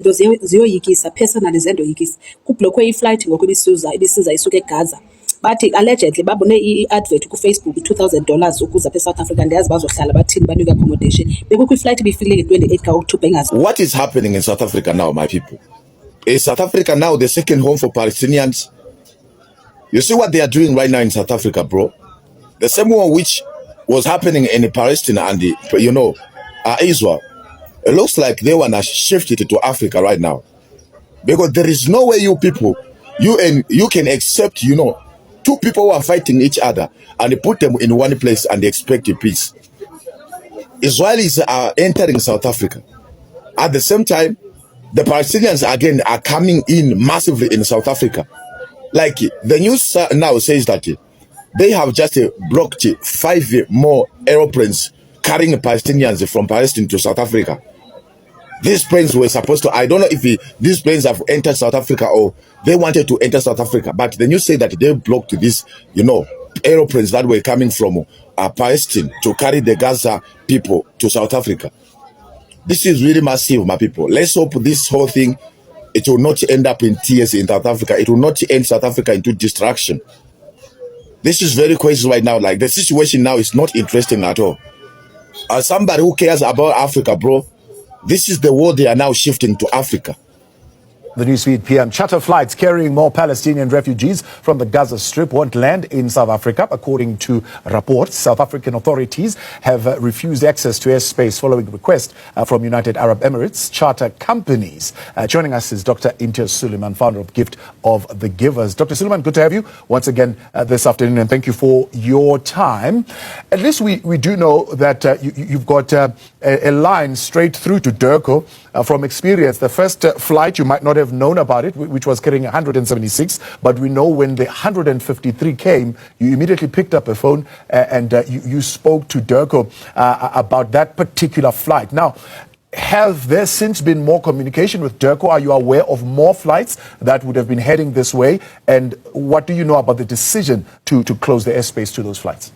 ziyoyikisa personally zendoyikisa kublokhwe iflight ngoku ibisiza isuka eGaza. Bathi allegedly babone i-advert ku-Facebook $2,000 ukuza apha eSouth Africa, ndiyazi bazohlala bathini banikwe accommodation. Bekukho iflight ibifikile nge-28 ka-October engazi. What is happening in South Africa now, my people? Is South Africa now the second home for Palestinians? You see what they are doing right now in South Africa, bro? The same one which was happening in Palestine and Israel. It looks like they want to shift it to Africa right now. Because there is no way you people, you can accept, two people who are fighting each other and put them in one place and expect a peace. Israelis are entering South Africa. At the same time, the Palestinians again are coming in massively in South Africa. Like the news now says that they have just blocked 5 more aeroplanes carrying Palestinians from Palestine to South Africa. These planes were supposed to, I don't know if these planes have entered South Africa or they wanted to enter South Africa, but the news say that they blocked these, aeroplanes that were coming from Palestine to carry the Gaza people to South Africa. This is really massive, my people. Let's hope this whole thing, it will not end up in tears in South Africa. It will not end South Africa into destruction. This is very crazy right now. Like, the situation now is not interesting at all. As somebody who cares about Africa, bro, this is the world they are now shifting to Africa. The Newsfeed PM. Charter flights carrying more Palestinian refugees from the Gaza Strip won't land in South Africa. According to reports, South African authorities have refused access to airspace following request from United Arab Emirates charter companies. Joining us is Dr. Sullean, founder of Gift of the Givers. Dr. Sullean, good to have you once again this afternoon, and thank you for your time. At least we do know that you've got a line straight through to Durko. From experience, the first flight, you might not have known about it, which was carrying 176, but we know when the 153 came, you immediately picked up a phone and you spoke to Durko about that particular flight. Now, have there since been more communication with Durko? Are you aware of more flights that would have been heading this way? And what do you know about the decision to close the airspace to those flights?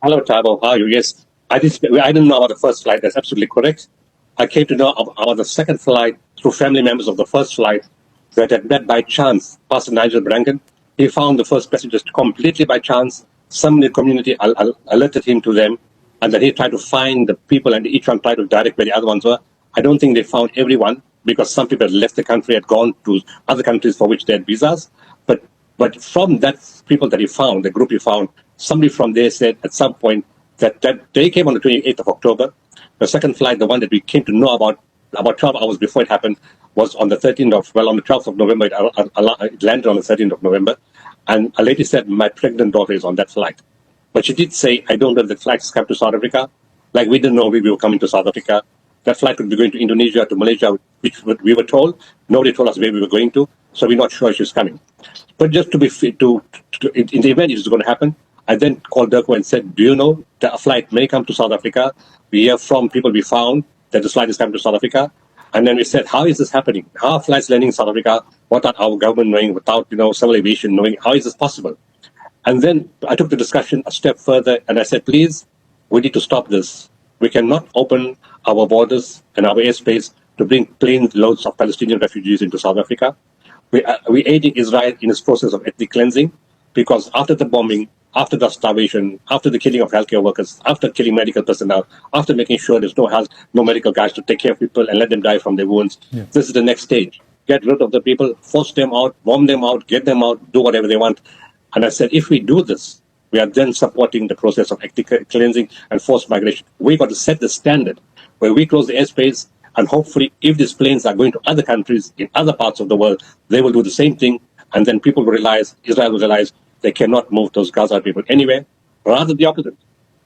Hello, Tabo. How are you? Yes, I didn't know about the first flight. That's absolutely correct. I came to know about the second flight through family members of the first flight that had met by chance Pastor Nigel Brangan. He found the first passengers completely by chance. Some in the community alerted him to them, and then he tried to find the people, and each one tried to direct where the other ones were. I don't think they found everyone, because some people had left the country, had gone to other countries for which they had visas. But from that people that he found, the group he found, somebody from there said at some point that they came on the 28th of October. The second flight, the one that we came to know about 12 hours before it happened, was on the 12th of November. It landed on the 13th of November. And a lady said, my pregnant daughter is on that flight. But she did say, I don't know if the flight's come to South Africa. Like, we didn't know we were coming to South Africa. That flight could be going to Indonesia, to Malaysia, which we were told. Nobody told us where we were going to, so we're not sure she's coming. But just to be fit, in the event it is going to happen, I then called Durko and said, do you know that a flight may come to South Africa? We hear from people we found that the flight is coming to South Africa. And then we said, how is this happening? How are flights landing in South Africa without our government knowing, without civil aviation knowing? How is this possible? And then I took the discussion a step further and I said, please, we need to stop this. We cannot open our borders and our airspace to bring plane loads of Palestinian refugees into South Africa. We're aiding Israel in its process of ethnic cleansing, because after the bombing, after the starvation, after the killing of healthcare workers, after killing medical personnel, after making sure there's no medical guys to take care of people and let them die from their wounds, This is the next stage. Get rid of the people, force them out, bomb them out, get them out, do whatever they want. And I said, if we do this, we are then supporting the process of ethnic cleansing and forced migration. We've got to set the standard where we close the airspace, and hopefully if these planes are going to other countries in other parts of the world, they will do the same thing, and then people will realize, Israel will realize, they cannot move those Gaza people anywhere. Rather the opposite.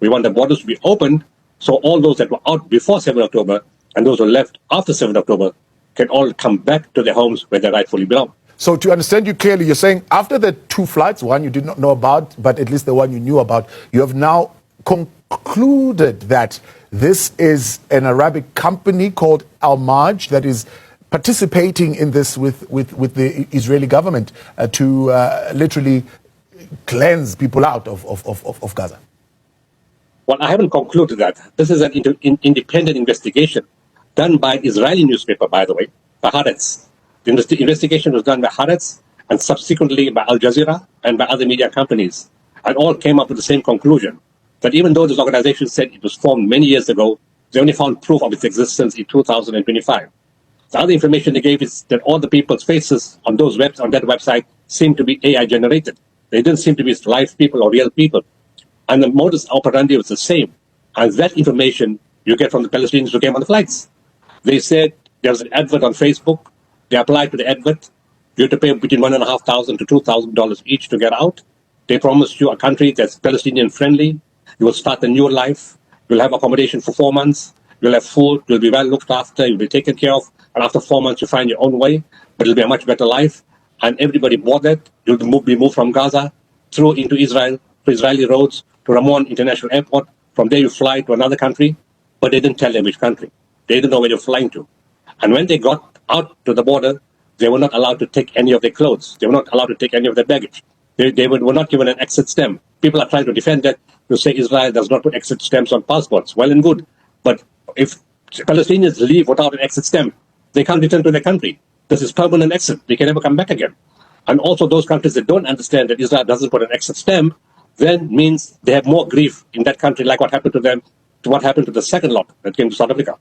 We want the borders to be opened, so all those that were out before 7 October and those who left after 7 October can all come back to their homes where they rightfully belong. So to understand you clearly, you're saying after the 2 flights, one you did not know about, but at least the one you knew about, you have now concluded that this is an Arabic company called Al-Maj that is participating in this with the Israeli government to literally cleanse people out of Gaza. Well, I haven't concluded that. This is an independent investigation. done by Israeli newspaper, by the way, by Haaretz. The investigation was done by Haaretz and subsequently by Al Jazeera and by other media companies, and all came up with the same conclusion, that even though this organization said it was formed many years ago, they only found proof of its existence in 2025. The other information they gave is that all the people's faces on that website seemed to be AI generated. They didn't seem to be live people or real people. And the modus operandi was the same. And that information you get from the Palestinians who came on the flights. They said there was an advert on Facebook. They applied to the advert. You have to pay between $1,500 to $2,000 each to get out. They promised you a country that's Palestinian friendly. You will start a new life. You'll have accommodation for 4 months. You'll have food. You'll be well looked after. You'll be taken care of. And after 4 months, you find your own way. But it'll be a much better life. And everybody bought that. You'll be moved from Gaza through into Israel, to Israeli roads, to Ramon International Airport. From there, you fly to another country. But they didn't tell them which country. They didn't know where you're flying to. And when they got out to the border, they were not allowed to take any of their clothes. They were not allowed to take any of their baggage. They were not given an exit stamp. People are trying to defend that, to say Israel does not put exit stamps on passports. Well and good. But if Palestinians leave without an exit stamp, they can't return to their country. This is permanent exit. They can never come back again. And also those countries that don't understand that Israel doesn't put an exit stamp, then means they have more grief in that country, like what happened to them, to what happened to the second lot that came to South Africa.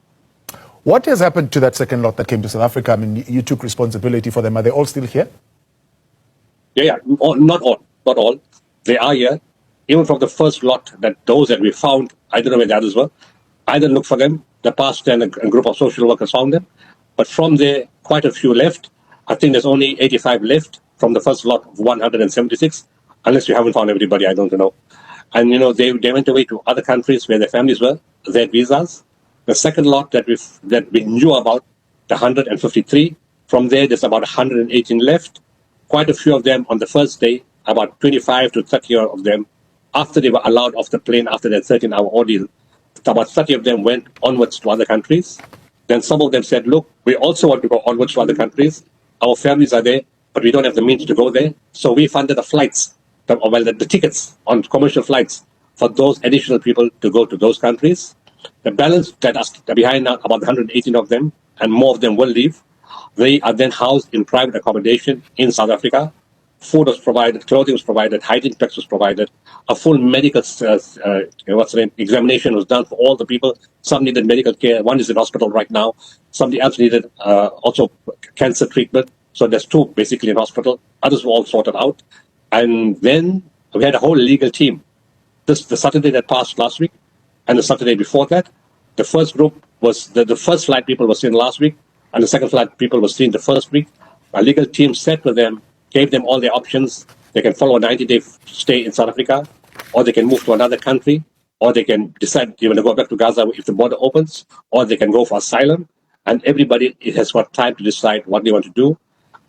What has happened to that second lot that came to South Africa? I mean, you took responsibility for them. Are they all still here? Yeah. Not all. They are here. Even from the first lot, those that we found, I don't know where the others were. I didn't look for them. The pastor and a group of social workers found them. But from there, quite a few left. I think there's only 85 left from the first lot of 176. Unless you haven't found everybody, I don't know. And, they went away to other countries where their families were. They had visas. The second lot that we knew about, the 153, from there, there's about 118 left. Quite a few of them on the first day, about 25 to 30 of them, after they were allowed off the plane after that 13-hour ordeal, about 30 of them went onwards to other countries. Then some of them said, look, we also want to go onwards to other countries. Our families are there, but we don't have the means to go there. So we funded the flights, the tickets on commercial flights for those additional people to go to those countries. The balance that are behind now, about 118 of them, and more of them will leave. They are then housed in private accommodation in South Africa. Food was provided, clothing was provided, hygiene packs was provided. A full medical examination was done for all the people. Some needed medical care. One is in hospital right now. Somebody else needed also cancer treatment. So there's 2 basically in hospital. Others were all sorted out. And then we had a whole legal team. The Saturday that passed last week and the Saturday before that, the first group was the first flight people were seen last week, and the second flight people were seen the first week. A legal team sat with them, gave them all their options. They can follow a 90-day stay in South Africa, or they can move to another country, or they can decide they want to go back to Gaza if the border opens, or they can go for asylum. And everybody has got time to decide what they want to do.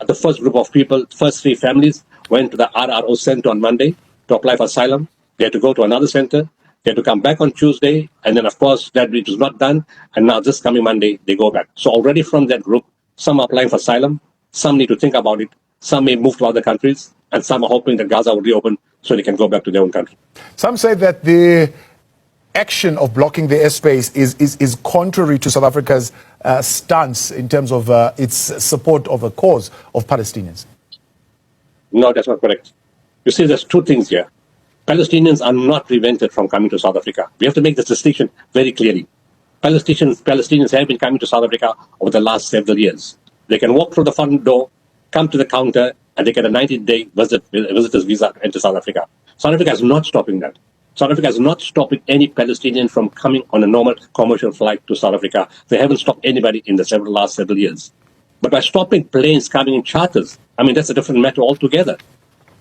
The first group of people, first 3 families, went to the RRO center on Monday to apply for asylum. They had to go to another center. They had to come back on Tuesday, and then, of course, that it was not done. And now this coming Monday, they go back. So already from that group, some are applying for asylum. Some need to think about it. Some may move to other countries. And some are hoping that Gaza will reopen so they can go back to their own country. Some say that the action of blocking the airspace is contrary to South Africa's stance in terms of its support of a cause of Palestinians. No, that's not correct. You see, there's 2 things here. Palestinians are not prevented from coming to South Africa. We have to make this distinction very clearly. Palestinians have been coming to South Africa over the last several years. They can walk through the front door, come to the counter, and they get a 90-day visitor's visa to enter South Africa. South Africa is not stopping that. South Africa is not stopping any Palestinian from coming on a normal commercial flight to South Africa. They haven't stopped anybody in the last several years. But by stopping planes coming in charters, that's a different matter altogether.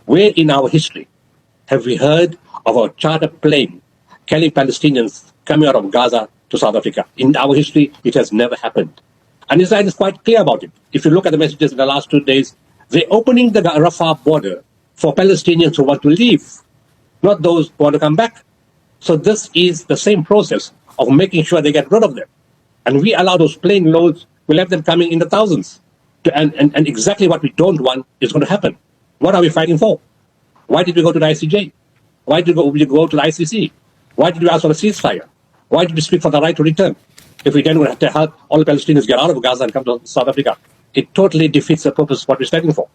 Where in our history have we heard of a charter plane carrying Palestinians coming out of Gaza to South Africa? In our history, it has never happened. And Israel is quite clear about it. If you look at the messages in the last 2 days, they're opening the Rafah border for Palestinians who want to leave, not those who want to come back. So this is the same process of making sure they get rid of them. And we allow those plane loads, we have them coming in the thousands. And exactly what we don't want is going to happen. What are we fighting for? Why did we go to the ICJ? Why did we go to the ICC? Why did we ask for a ceasefire? Why did we speak for the right to return? if we then would have to help all the Palestinians get out of Gaza and come to South Africa, it totally defeats the purpose of what we're standing for.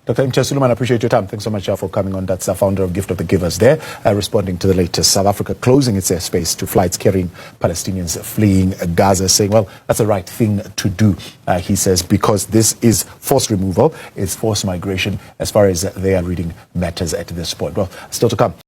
Dr. Sullean, I appreciate your time. Thanks so much for coming on. That's the founder of Gift of the Givers there, responding to the latest. South Africa closing its airspace to flights carrying Palestinians fleeing Gaza, saying, well, that's the right thing to do, he says, because this is forced removal, it's forced migration as far as they are reading matters at this point. Well, still to come.